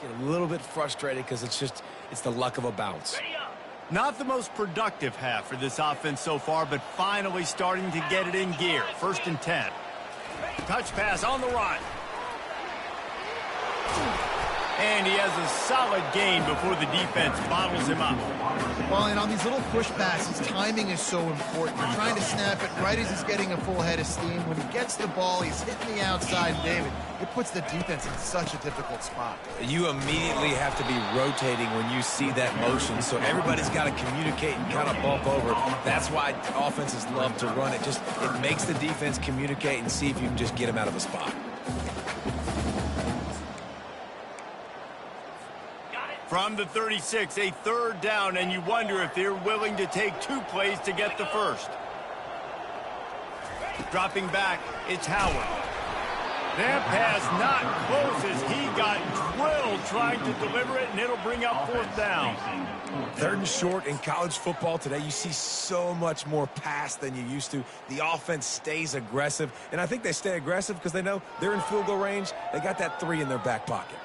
get a little bit frustrated because it's the luck of a bounce. Not the most productive half for this offense so far, but finally starting to get it in gear. 1st and 10. Touch pass on the run. And he has a solid gain before the defense bottles him up. Well, and on these little push passes, timing is so important. You're trying to snap it right as he's getting a full head of steam. When he gets the ball, he's hitting the outside, David. It puts the defense in such a difficult spot. You immediately have to be rotating when you see that motion, so everybody's got to communicate and kind of bump over. That's why offenses love to run it. It makes the defense communicate and see if you can just get him out of a spot. From the 36, a 3rd down, and you wonder if they're willing to take 2 plays to get the first. Dropping back, it's Howard. That pass not close as he got drilled trying to deliver it, and it'll bring up 4th down. 3rd and short in college football today. You see so much more pass than you used to. The offense stays aggressive, and I think they stay aggressive because they know they're in field goal range. They got that 3 in their back pocket.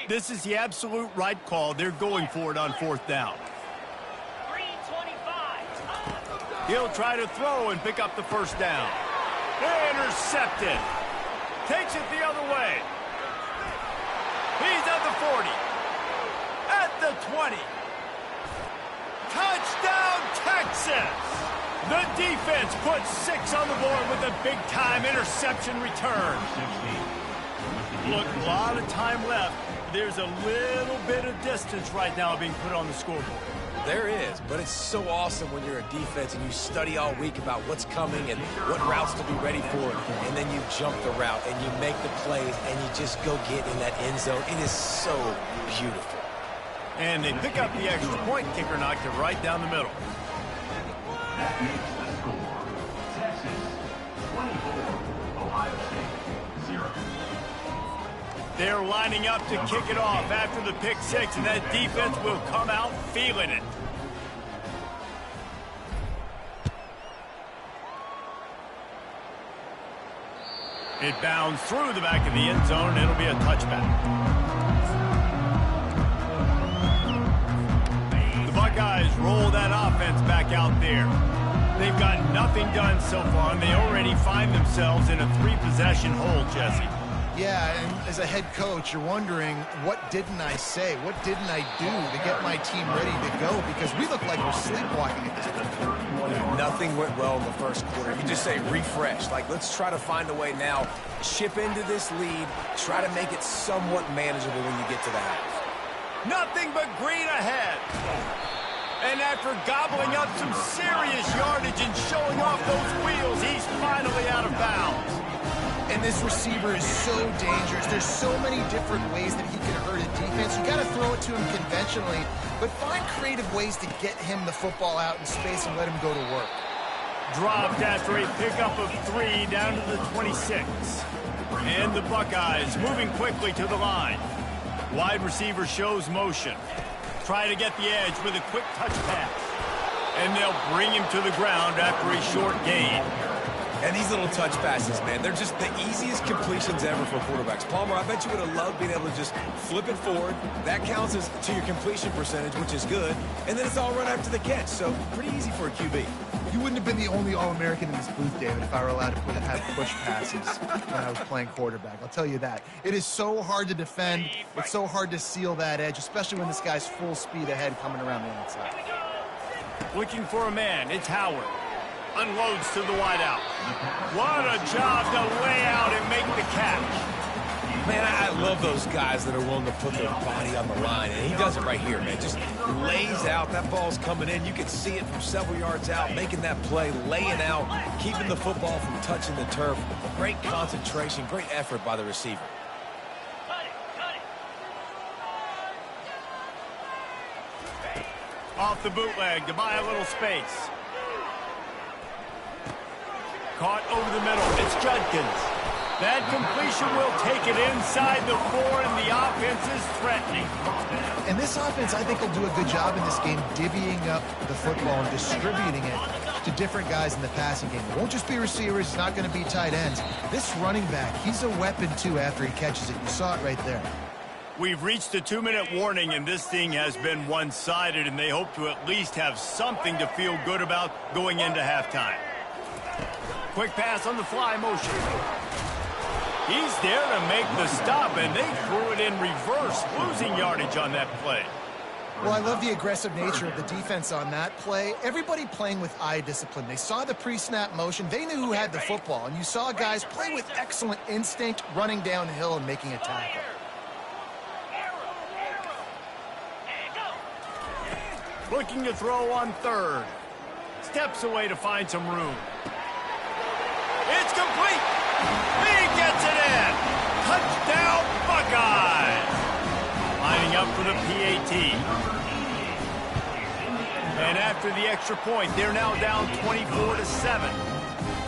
This is the absolute right call. They're going for it on 4th down. 325. He'll try to throw and pick up the 1st down. Intercepted. Takes it the other way. He's at the 40. At the 20. Touchdown, Texas! The defense puts 6 on the board with a big-time interception return. Look, a lot of time left. There's a little bit of distance right now being put on the scoreboard. There is, but it's so awesome when you're a defense and you study all week about what's coming and what routes to be ready for, and then you jump the route and you make the plays and you just go get in that end zone. It is so beautiful. And they pick up the extra point. Kicker knocked it right down the middle. That makes the score Texas 24, Ohio State 0. They're lining up to kick it off after the pick 6, and that defense will come out feeling it. It bounds through the back of the end zone, and it'll be a touchback. The Buckeyes roll that offense back out there. They've got nothing done so far, and they already find themselves in a 3-possession hole, Jesse. Yeah, and as a head coach, you're wondering, what didn't I say? What didn't I do to get my team ready to go? Because we look like we're sleepwalking at this point. Nothing went well in the 1st quarter. You just say refresh. Like, let's try to find a way now. Chip into this lead. Try to make it somewhat manageable when you get to the half. Nothing but green ahead. And after gobbling up some serious yardage and showing off those wheels, he's finally out of bounds. And this receiver is so dangerous. There's so many different ways that he can hurt a defense. You got to throw it to him conventionally, but find creative ways to get him the football out in space and let him go to work. Dropped after a pickup of 3 down to the 26. And the Buckeyes moving quickly to the line. Wide receiver shows motion. Try to get the edge with a quick touch pass. And they'll bring him to the ground after a short gain. And these little touch passes, man, they're just the easiest completions ever for quarterbacks. Palmer, I bet you would have loved being able to just flip it forward. That counts as to your completion percentage, which is good. And then it's all run after the catch, so pretty easy for a QB. You wouldn't have been the only All-American in this booth, David, if I were allowed to have push passes when I was playing quarterback. I'll tell you that. It is so hard to defend. It's so hard to seal that edge, especially when this guy's full speed ahead coming around the outside. Looking for a man. It's Howard. Unloads to the wideout. What a job to lay out and make the catch. Man, I love those guys that are willing to put their body on the line, and he does it right here, man. Just lays out. That ball's coming in. You can see it from several yards out, making that play, laying out, keeping the football from touching the turf. Great concentration, great effort by the receiver. Off the bootleg to buy a little space. Caught over the middle. It's Judkins. That completion will take it inside the 4, and the offense is threatening. And this offense, I think, will do a good job in this game divvying up the football and distributing it to different guys in the passing game. It won't just be receivers. It's not going to be tight ends. This running back, he's a weapon, too, after he catches it. You saw it right there. We've reached the 2-minute warning, and this thing has been one-sided, and they hope to at least have something to feel good about going into halftime. Quick pass on the fly motion. He's there to make the stop, and they threw it in reverse, losing yardage on that play. Well, I love the aggressive nature of the defense on that play. Everybody playing with eye discipline. They saw the pre-snap motion. They knew who had the football, and you saw guys play with excellent instinct, running downhill and making a tackle. Looking to throw on 3rd. Steps away to find some room. It's complete. He gets it in. Touchdown, Buckeyes. Lining up for the PAT. And after the extra point, they're now down 24-7.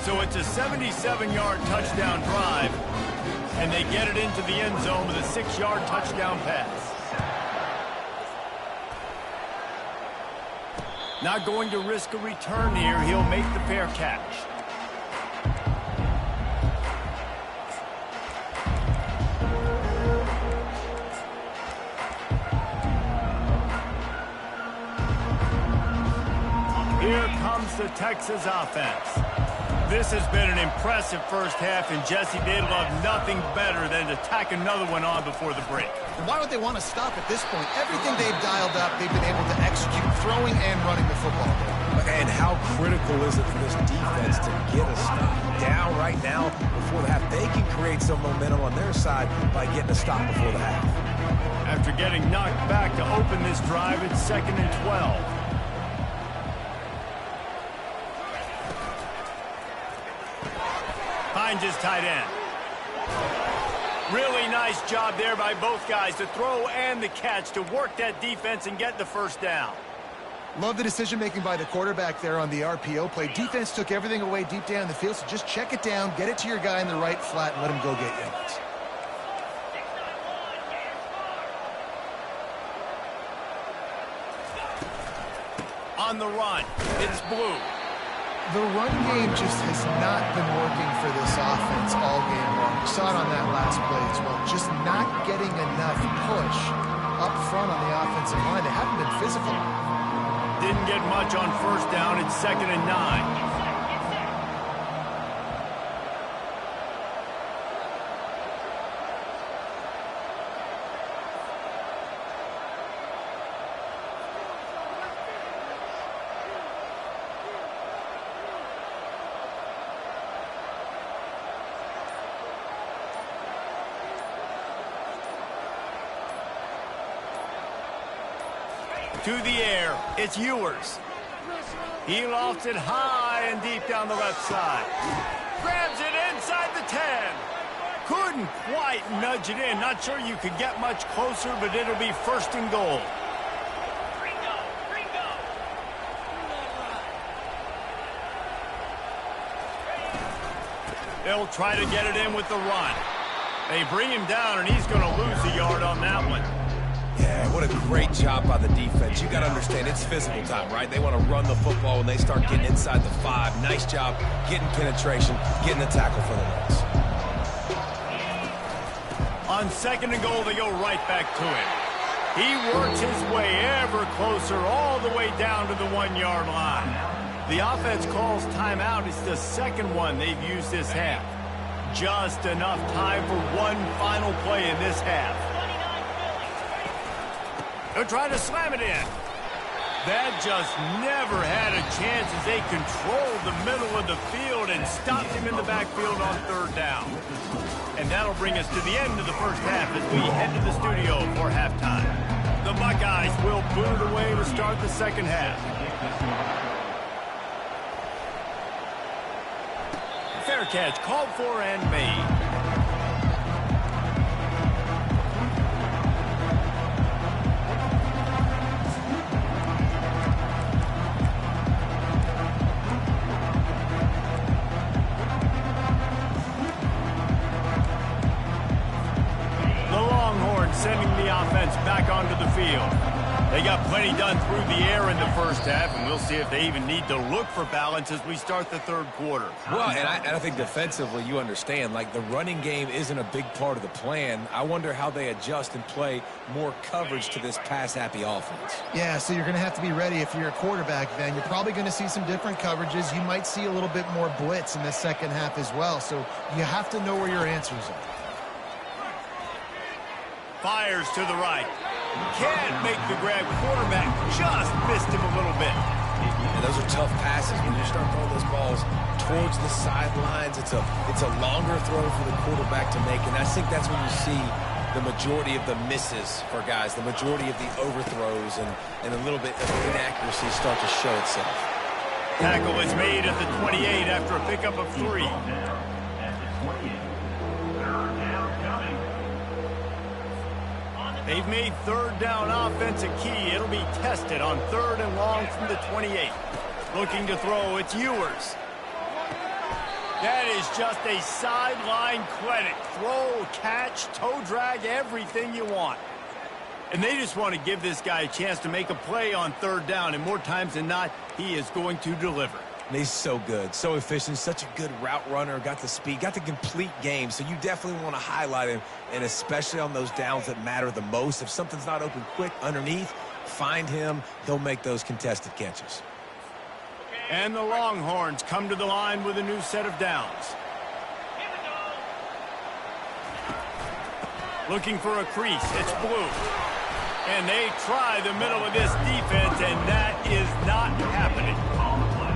So it's a 77-yard touchdown drive, and they get it into the end zone with a 6-yard touchdown pass. Not going to risk a return here. He'll make the fair catch. Here comes the Texas offense. This has been an impressive first half, and Jesse, they'd love nothing better than to tack another one on before the break. And why would they want to stop at this point? Everything they've dialed up, they've been able to execute, throwing and running the football. And how critical is it for this defense to get a stop down right now before the half? They can create some momentum on their side by getting a stop before the half. After getting knocked back to open this drive, it's 2nd and 12. Finds his tight end. Really nice job there by both guys, the throw and the catch, to work that defense and get the first down. Love the decision-making by the quarterback there on the RPO play. Defense took everything away deep down the field, so just check it down, get it to your guy in the right flat, and let him go get yards. On the run, it's Blue. The run game just has not been working for this offense all game long. We saw it on that last play as well. Just not getting enough push up front on the offensive line. They haven't been physical. Didn't get much on first down. It's 2nd and 9. To the air, it's Ewers. He lofts it high and deep down the left side. Grabs it inside the 10. Couldn't quite nudge it in. Not sure you could get much closer, but it'll be 1st and goal. They'll try to get it in with the run. They bring him down, and he's going to lose a yard on that one. Yeah, what a great job by the defense. You got to understand, it's physical time, right? They want to run the football when they start getting inside the 5. Nice job getting penetration, getting the tackle for the loss. On 2nd and goal, they go right back to it. He works his way ever closer all the way down to the 1-yard line. The offense calls timeout. It's the 2nd one they've used this half. Just enough time for one final play in this half. They'll try to slam it in. That just never had a chance as they controlled the middle of the field and stopped him in the backfield on 3rd down. And that'll bring us to the end of the first half as we head to the studio for halftime. The Buckeyes will boot it away to start the 2nd half. Fair catch called for and made. plenty done through the air in the first half, and we'll see if they even need to look for balance as we start the third quarter. Well, and I think defensively, you understand, like the running game isn't a big part of the plan. I wonder how they adjust and play more coverage to this pass-happy offense. Yeah, so you're going to have to be ready if you're a quarterback then. You're probably going to see some different coverages. You might see a little bit more blitz in the second half as well, so you have to know where your answers are. Fires to the right. Can't make the grab. Quarterback just missed him a little bit. And those are tough passes. When you start throwing those balls towards the sidelines, it's a longer throw for the quarterback to make, and I think that's when you see the majority of the misses for guys, the majority of the overthrows, and a little bit of inaccuracy start to show itself. Tackle is made at the 28 after a pickup of 3. They've made third down offense a key. It'll be tested on 3rd and long from the 28. Looking to throw, it's Ewers. That is just a sideline clinic. Throw, catch, toe drag, everything you want. And they just want to give this guy a chance to make a play on 3rd down, and more times than not, he is going to deliver. And he's so good, so efficient, such a good route runner, got the speed, got the complete game, so you definitely want to highlight him, and especially on those downs that matter the most. If something's not open quick underneath, find him. He'll make those contested catches. And the Longhorns come to the line with a new set of downs. Looking for a crease, it's Blue. And they try the middle of this defense, and that is not happening.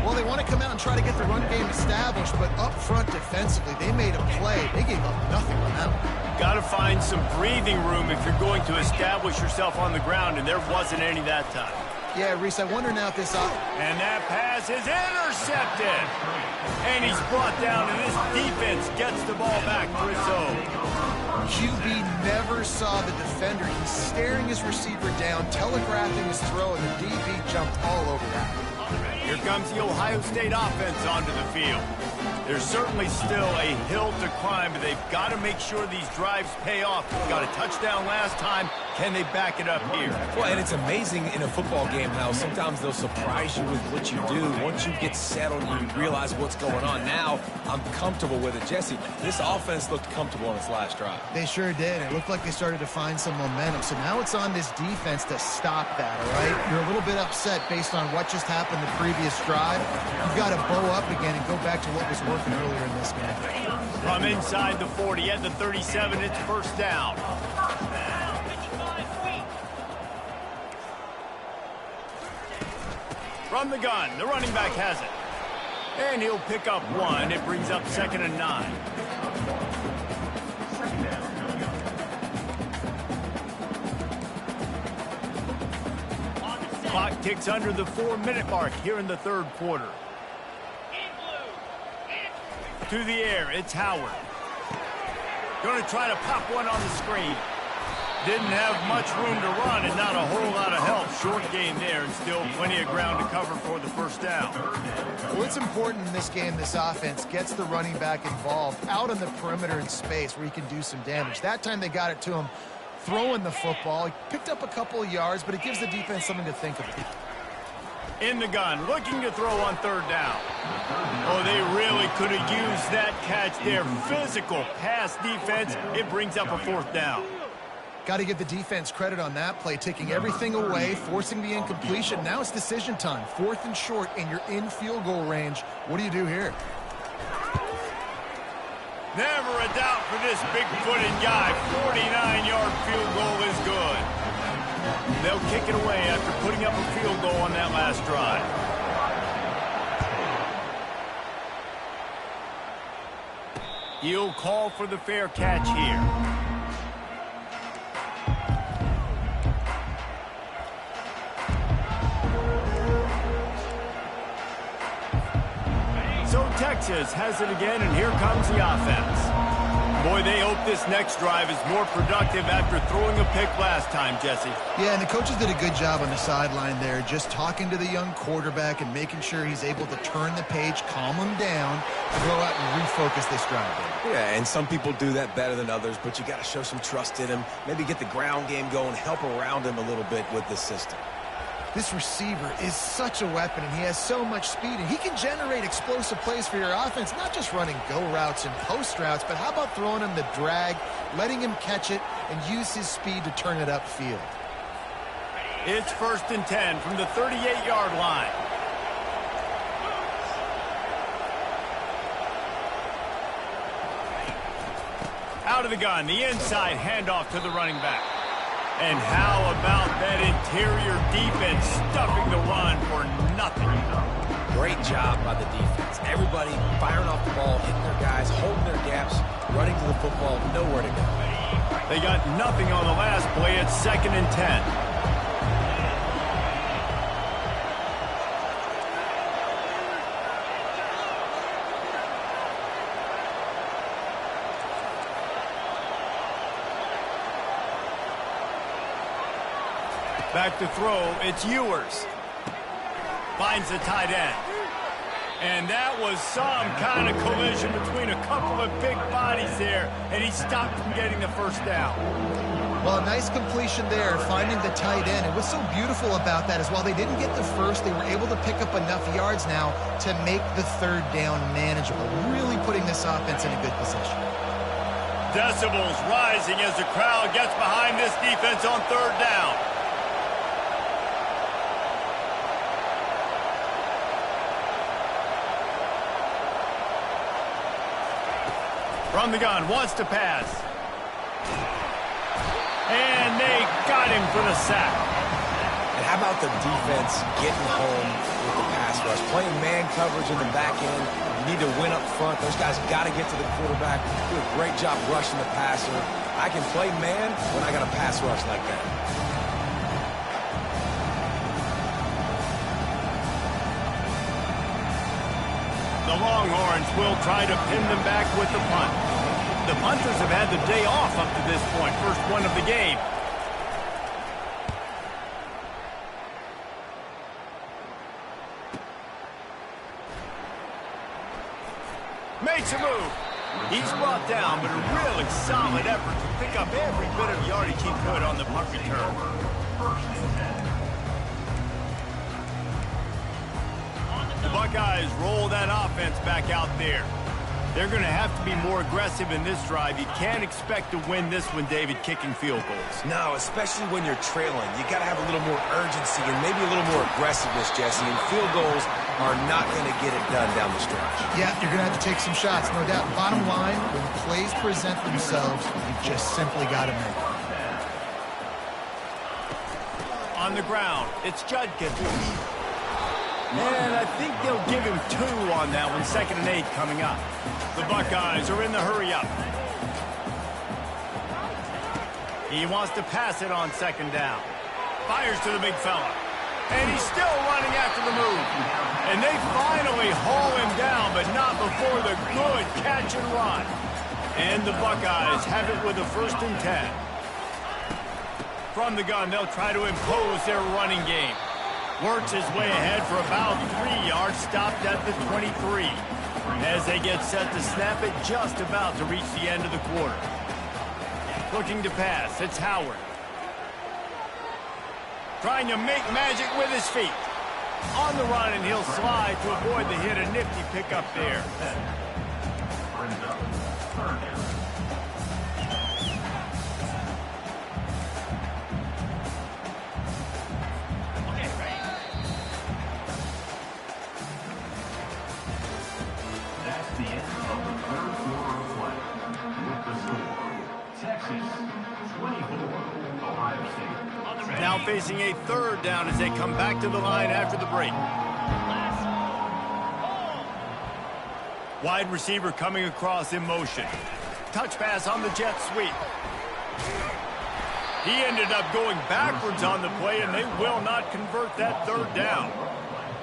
Well, they want to come out and try to get the run game established, but up front defensively, they made a play. They gave up nothing on that one. Got to find some breathing room if you're going to establish yourself on the ground, and there wasn't any that time. Yeah, Reese, I wonder now if this... And that pass is intercepted. And he's brought down, and this defense gets the ball back for its own. QB never saw the defender. He's staring his receiver down, telegraphing his throw, and the DB jumped all over that. Here comes the Ohio State offense onto the field. There's certainly still a hill to climb, but they've got to make sure these drives pay off. Got a touchdown last time. Can they back it up here? Well, and it's amazing in a football game how sometimes they'll surprise you with what you do. Once you get settled and you realize what's going on, now I'm comfortable with it. Jesse, this offense looked comfortable on its last drive. They sure did. It looked like they started to find some momentum. So now it's on this defense to stop that, all right? You're a little bit upset based on what just happened the previous drive. You've got to bow up again and go back to what was working earlier in this game. From inside the 40 at the 37, it's first down. From the gun, the running back has it. And he'll pick up 1. It brings up 2nd and 9. Clock ticks under the 4-minute mark here in the third quarter. To the air, it's Howard. Going to try to pop one on the screen. Didn't have much room to run and not a whole lot of help. Short gain there and still plenty of ground to cover for the first down. Well, it's important in this game this offense gets the running back involved out on the perimeter in space where he can do some damage. That time they got it to him throwing the football. He picked up a couple of yards, but it gives the defense something to think about. In the gun, looking to throw on 3rd down. Oh, they really could have used that catch there. Physical pass defense. It brings up a 4th down. Got to give the defense credit on that play, taking everything away, forcing the incompletion. Now it's decision time. 4th and short, and you're in field goal range. What do you do here? Never a doubt for this big-footed guy. 49-yard field goal is good. They'll kick it away after putting up a field goal on that last drive. He'll call for the fair catch here. So Texas has it again, and here comes the offense. Boy, they hope this next drive is more productive after throwing a pick last time, Jesse. Yeah, and the coaches did a good job on the sideline there, just talking to the young quarterback and making sure he's able to turn the page, calm him down, to go out and refocus this drive. Yeah, and some people do that better than others, but you got to show some trust in him, maybe get the ground game going, help around him a little bit with this system. This receiver is such a weapon, and he has so much speed, and he can generate explosive plays for your offense, not just running go routes and post routes, but how about throwing him the drag, letting him catch it, and use his speed to turn it upfield. It's 1st and 10 from the 38-yard line. Out of the gun, the inside handoff to the running back. And how about that interior defense stuffing the run for nothing? Great job by the defense. Everybody firing off the ball, hitting their guys, holding their gaps, running to the football, nowhere to go. They got nothing on the last play. It's 2nd and 10. Back to throw, it's Ewers. Finds the tight end. And that was some kind of collision between a couple of big bodies there, and he stopped from getting the first down. Well, nice completion there, finding the tight end. And what's so beautiful about that is while they didn't get the first, they were able to pick up enough yards now to make the 3rd down manageable, really putting this offense in a good position. Decibels rising as the crowd gets behind this defense on 3rd down. From the gun, wants to pass. And they got him for the sack. And how about the defense getting home with the pass rush? Playing man coverage in the back end. You need to win up front. Those guys got to get to the quarterback. Do a great job rushing the passer. I can play man when I got a pass rush like that. The Longhorns will try to pin them back with the punt. The punters have had the day off up to this point. First one of the game. Makes a move. He's brought down, but a really solid effort to pick up every bit of yardage he could on the punt return. The Buckeyes roll that offense back out there. They're going to have to be more aggressive in this drive. You can't expect to win this one, David, kicking field goals. No, especially when you're trailing. You got to have a little more urgency and maybe a little more aggressiveness, Jesse. And field goals are not going to get it done down the stretch. Yeah, you're going to have to take some shots, no doubt. Bottom line, when plays present themselves, you just simply got to make them. On the ground, it's Judkins. And I think they'll give him 2 on that one. 2nd and 8 coming up. The Buckeyes are in the hurry-up. He wants to pass it on 2nd down. Fires to the big fella. And he's still running after the move. And they finally haul him down, but not before the good catch and run. And the Buckeyes have it with a 1st and 10. From the gun, they'll try to impose their running game. Works his way ahead for about 3 yards, stopped at the 23. As they get set to snap it, just about to reach the end of the quarter. Looking to pass, it's Howard. Trying to make magic with his feet. On the run, and he'll slide to avoid the hit. A nifty pickup there. That's the end of the 3rd quarter of play. With the score, Texas 24, Ohio State. Now facing a 3rd down as they come back to the line after the break. Wide receiver coming across in motion. Touch pass on the jet sweep. He ended up going backwards on the play, and they will not convert that 3rd down.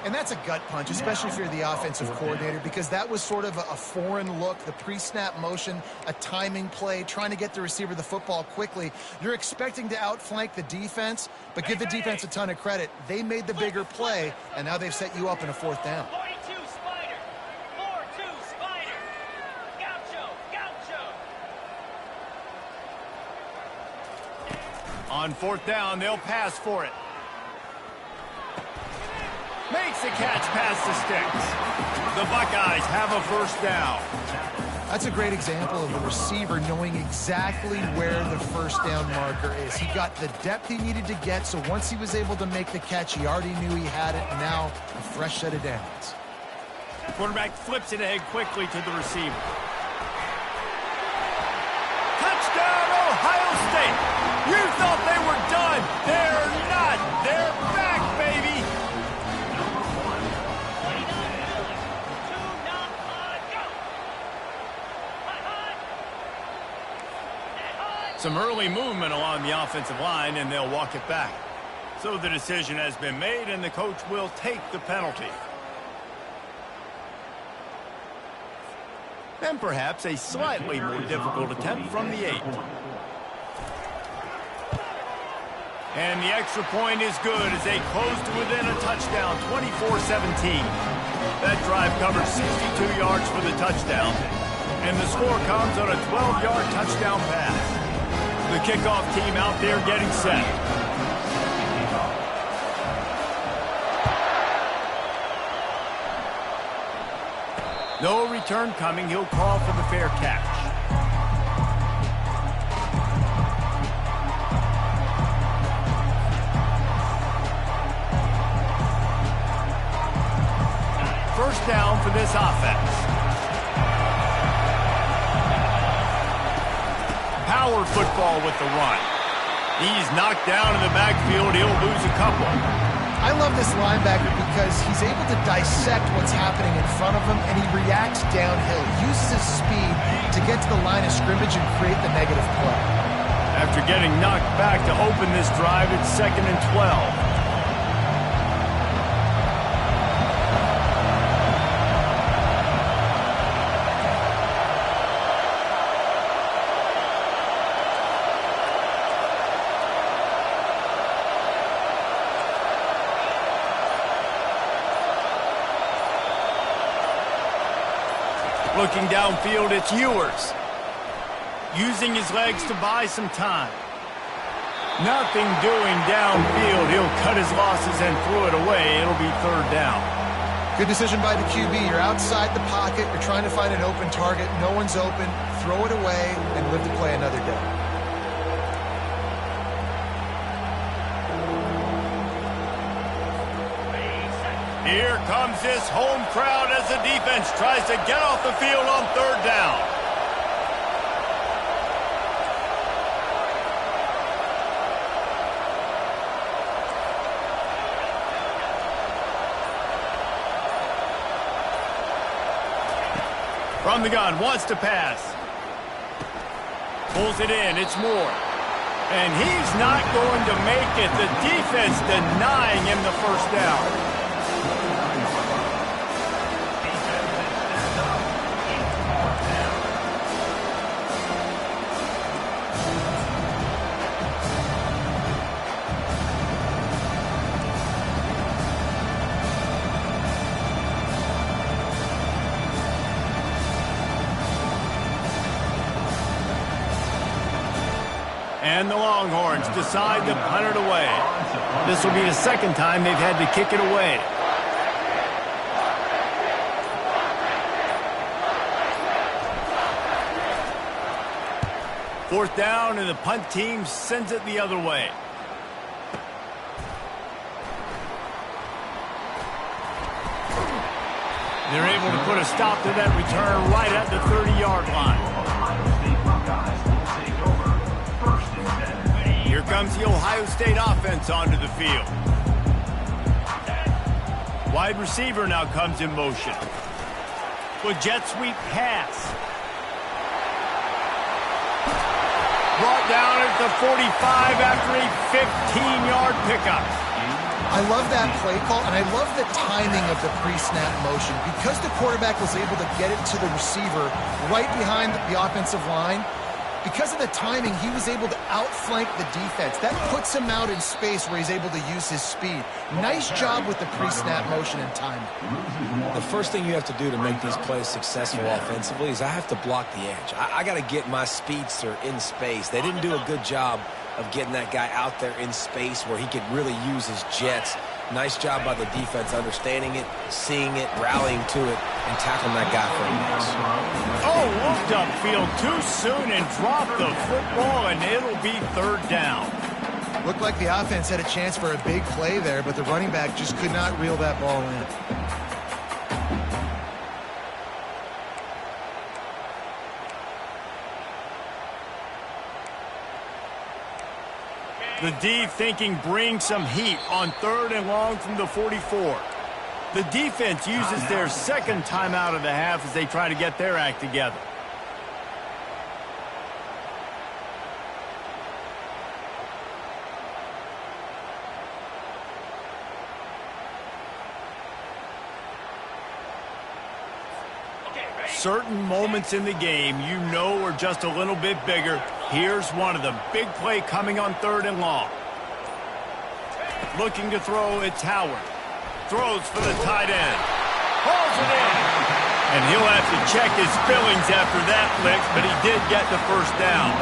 And that's a gut punch, especially if you're the offensive coordinator, because that was sort of a foreign look, the pre-snap motion, a timing play, trying to get the receiver the football quickly. You're expecting to outflank the defense, but give the defense a ton of credit. They made the bigger play, and now they've set you up in a 4th down. 42 Spider. 4-2 Spider. Gaucho. On 4th down, they'll pass for it. Makes the catch past the sticks. The Buckeyes have a first down. That's a great example of the receiver knowing exactly where the first down marker is. He got the depth he needed to get, so once he was able to make the catch, he already knew he had it, and now a fresh set of downs. The quarterback flips it ahead quickly to the receiver. Touchdown, Ohio State! You thought they were done. They're not. They're back, baby! Some early movement along the offensive line, and they'll walk it back. So the decision has been made, and the coach will take the penalty. And perhaps a slightly more difficult attempt from the 8. And the extra point is good as they close to within a touchdown, 24-17. That drive covered 62 yards for the touchdown, and the score comes on a 12-yard touchdown pass. The kickoff team out there getting set. No return coming. He'll call for the fair catch. First down for this offense. Power football with the run. He's knocked down in the backfield. He'll lose a couple. I love this linebacker because he's able to dissect what's happening in front of him, and he reacts downhill. He uses his speed to get to the line of scrimmage and create the negative play. After getting knocked back to open this drive, it's 2nd and 12. Looking downfield, it's Ewers. Using his legs to buy some time. Nothing doing downfield. He'll cut his losses and throw it away. It'll be 3rd down. Good decision by the QB. You're outside the pocket. You're trying to find an open target. No one's open. Throw it away and live to play another day. Here comes this home crowd as the defense tries to get off the field on 3rd down. From the gun, wants to pass. Pulls it in, it's Moore. And he's not going to make it. The defense denying him the first down. And the Longhorns decide to punt it away. This will be the 2nd time they've had to kick it away. Fourth down, and the punt team sends it the other way. They're able to put a stop to that return right at the 30-yard line. Here comes the Ohio State offense onto the field. Wide receiver now comes in motion. With jet sweep pass. Brought down at the 45 after a 15-yard pickup. I love that play call, and I love the timing of the pre-snap motion. Because the quarterback was able to get it to the receiver right behind the offensive line, because of the timing, he was able to outflank the defense. That puts him out in space where he's able to use his speed. Nice job with the pre-snap motion and timing. The first thing you have to do to make these plays successful offensively is I have to block the edge. I got to get my speedster in space. They didn't do a good job of getting that guy out there in space where he could really use his jets Nice job by the defense understanding it, seeing it, rallying to it, and tackling that guy for a loss. Oh, looked upfield too soon and dropped the football, and it'll be third down. Looked like the offense had a chance for a big play there, but the running back just could not reel that ball in. The D thinking bring some heat on 3rd and long from the 44. The defense uses their second timeout of the half as they try to get their act together. Certain moments in the game you know are just a little bit bigger. Here's one of them. Big play coming on 3rd and long. Looking to throw, it's Howard. Throws for the tight end. Hauls it in. And he'll have to check his fillings after that lick, but he did get the first down.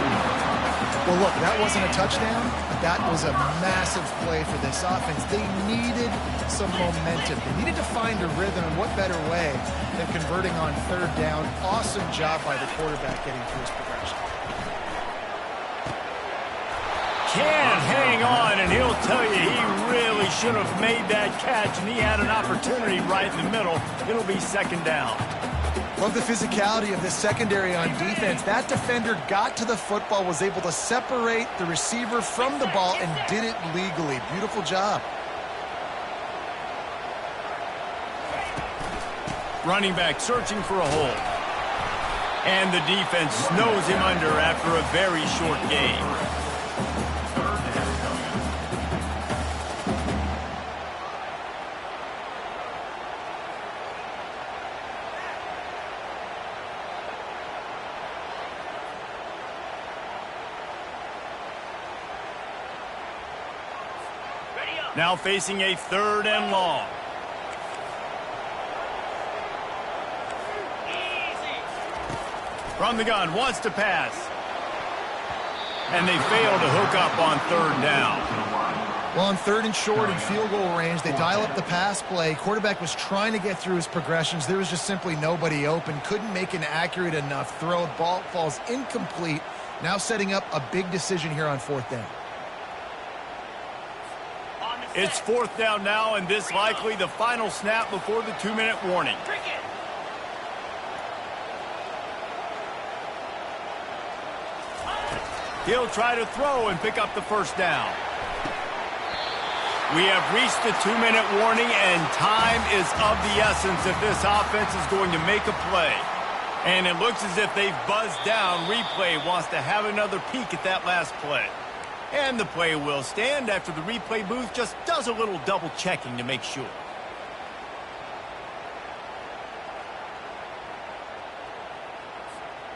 Well, look, that wasn't a touchdown. That was a massive play for this offense. They needed some momentum. They needed to find a rhythm, and what better way than converting on 3rd down. Awesome job by the quarterback getting through his progression. Can't hang on, and he'll tell you he really should have made that catch, and he had an opportunity right in the middle. It'll be 2nd down. Love the physicality of this secondary on defense. That defender got to the football, was able to separate the receiver from the ball, and did it legally. Beautiful job. Running back searching for a hole. And the defense snows him under after a very short game. Now facing a 3rd and long. From the gun, wants to pass. And they fail to hook up on 3rd down. Well, on 3rd and short and field goal range, they dial up the pass play. Quarterback was trying to get through his progressions. There was just simply nobody open. Couldn't make an accurate enough throw. Ball falls incomplete. Now setting up a big decision here on 4th down. It's 4th down now, and this likely the final snap before the 2-minute warning. He'll try to throw and pick up the first down. We have reached the 2-minute warning, and time is of the essence if this offense is going to make a play. And it looks as if they've buzzed down. Replay wants to have another peek at that last play. And the play will stand after the replay booth just does a little double checking to make sure.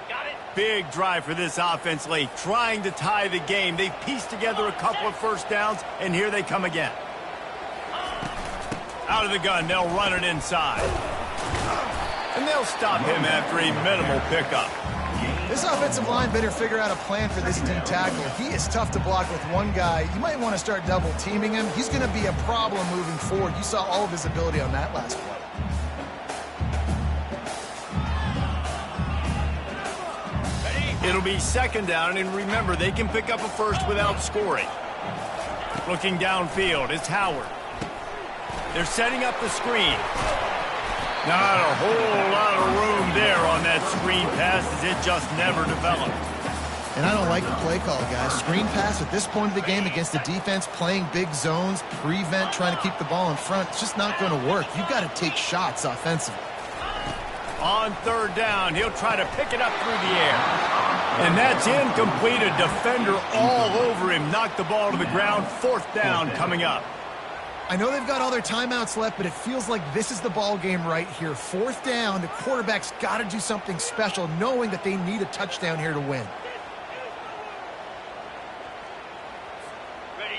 Got it. Big drive for this offense late, trying to tie the game. They've pieced together a couple of first downs, and here they come again. Out of the gun, they'll run it inside. And they'll stop him after a minimal pickup. This offensive line better figure out a plan for this D tackle. He is tough to block with one guy. You might want to start double teaming him. He's going to be a problem moving forward. You saw all of his ability on that last play. It'll be 2nd down, and remember, they can pick up a first without scoring. Looking downfield, it's Howard. They're setting up the screen. Not a whole lot of room there on that screen pass as it just never developed. And I don't like the play call, guys. Screen pass at this point of the game against the defense, playing big zones, prevent, trying to keep the ball in front. It's just not going to work. You've got to take shots offensively. On 3rd down, he'll try to pick it up through the air. And that's incomplete. A defender all over him. Knocked the ball to the ground. 4th down coming up. I know they've got all their timeouts left, but it feels like this is the ball game right here. 4th down, the quarterback's got to do something special, knowing that they need a touchdown here to win.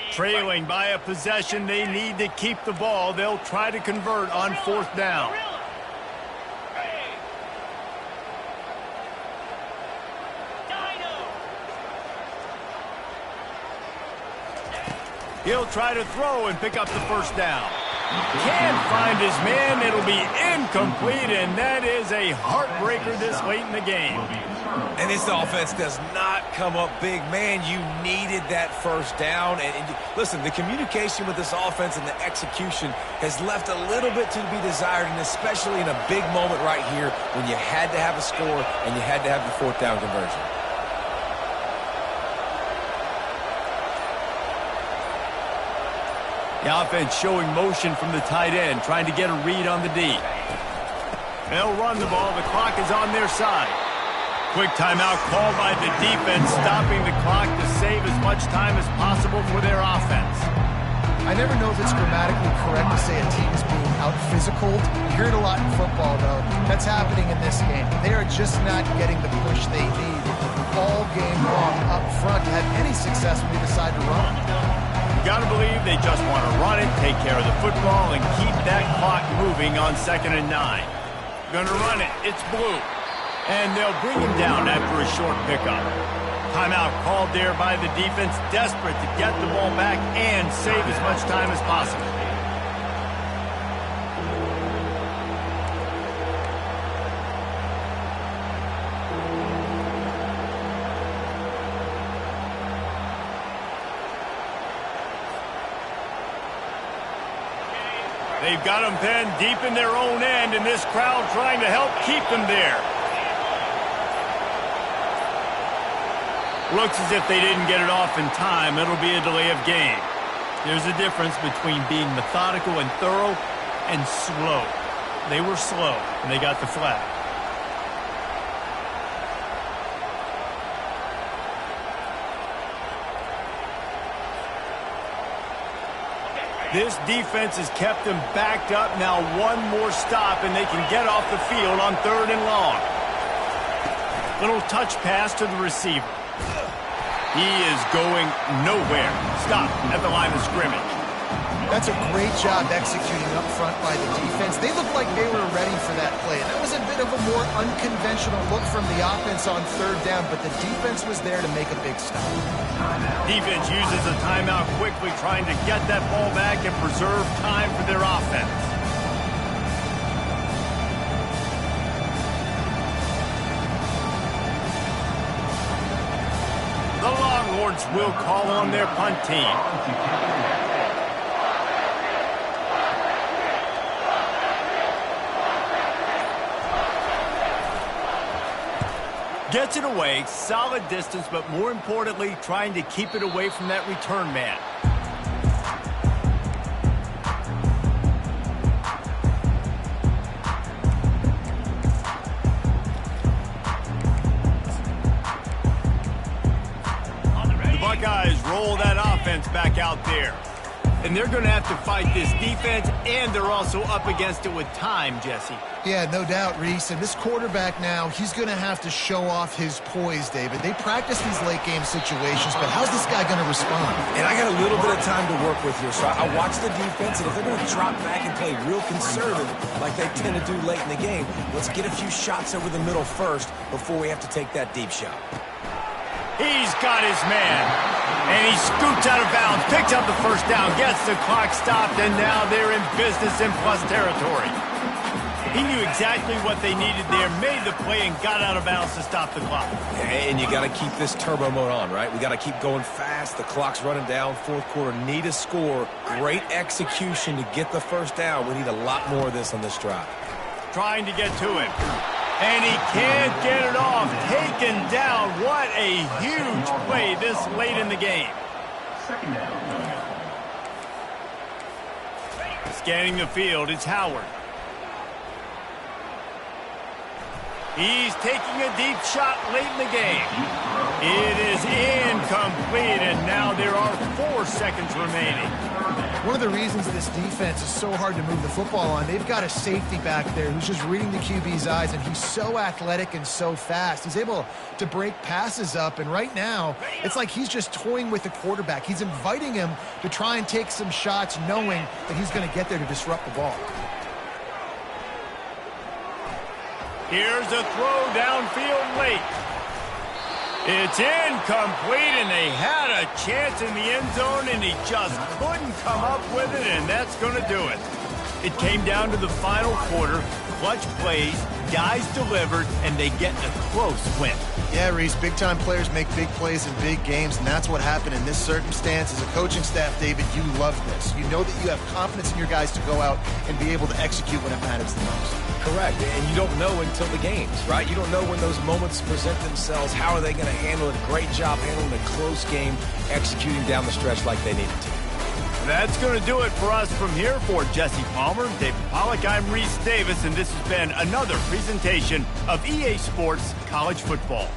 Trailing by a possession, they need to keep the ball. They'll try to convert on 4th down. He'll try to throw and pick up the first down. Can't find his man. It'll be incomplete, and that is a heartbreaker this late in the game. And this offense does not come up big. Man, you needed that first down. And listen, the communication with this offense and the execution has left a little bit to be desired, and especially in a big moment right here when you had to have a score and you had to have the fourth down conversion. The offense showing motion from the tight end, trying to get a read on the D. They'll run the ball. The clock is on their side. Quick timeout called by the defense, stopping the clock to save as much time as possible for their offense. I never know if it's grammatically correct to say a team is being out-physicaled. You hear it a lot in football, though. That's happening in this game. They are just not getting the push they need all game long up front to have any success when they decide to run. You got to believe they just want to run it, take care of the football, and keep that clock moving on 2nd and 9. Gonna run it. It's blue. And they'll bring him down after a short pickup. Timeout called there by the defense, desperate to get the ball back and save as much time as possible. They've got them pinned deep in their own end, and this crowd trying to help keep them there. Looks as if they didn't get it off in time. It'll be a delay of game. There's a difference between being methodical and thorough and slow. They were slow, and they got the flag. This defense has kept them backed up. Now one more stop, and they can get off the field on 3rd and long. Little touch pass to the receiver. He is going nowhere. Stop at the line of scrimmage. That's a great job executing up front by the defense. They looked like they were ready for that play. That was a bit of a more unconventional look from the offense on 3rd down, but the defense was there to make a big stop. Defense uses a timeout quickly, trying to get that ball back and preserve time for their offense. The Longhorns will call on their punt team. Gets it away, solid distance, but more importantly, trying to keep it away from that return man. The Buckeyes roll that offense back out there. And they're going to have to fight this defense, and they're also up against it with time, Jesse. Yeah, no doubt, Reese. And this quarterback now, he's going to have to show off his poise, David. They practice these late-game situations, but how's this guy going to respond? And I got a little bit of time to work with here, so I watch the defense, and if they're going to drop back and play real conservative like they tend to do late in the game, let's get a few shots over the middle first before we have to take that deep shot. He's got his man, and he scoots out of bounds, picks up the first down, gets the clock stopped, and now they're in business in plus territory. He knew exactly what they needed there, made the play, and got out of bounds to stop the clock. And you got to keep this turbo mode on, right? We got to keep going fast. The clock's running down. 4th quarter, need a score. Great execution to get the first down. We need a lot more of this on this drive. Trying to get to him. And he can't get it off. Taken down. What a huge play this late in the game. 2nd down. Scanning the field, it's Howard. He's taking a deep shot late in the game. It is incomplete, and now there are 4 seconds remaining. One of the reasons this defense is so hard to move the football on, they've got a safety back there who's just reading the QB's eyes, and he's so athletic and so fast. He's able to break passes up, and right now, it's like he's just toying with the quarterback. He's inviting him to try and take some shots, knowing that he's going to get there to disrupt the ball. Here's a throw downfield late. It's incomplete, and they had a chance in the end zone, and he just couldn't come up with it, and that's going to do it. It came down to the final quarter. Clutch plays, guys delivered, and they get a close win. Yeah, Reese, big-time players make big plays in big games, and that's what happened in this circumstance. As a coaching staff, David, you love this. You know that you have confidence in your guys to go out and be able to execute when it matters the most. Correct, and you don't know until the games, right? You don't know when those moments present themselves. How are they going to handle it? Great job handling a close game, executing down the stretch like they needed to. That's going to do it for us from here. For Jesse Palmer, David Pollack, I'm Reese Davis, and this has been another presentation of EA Sports College Football.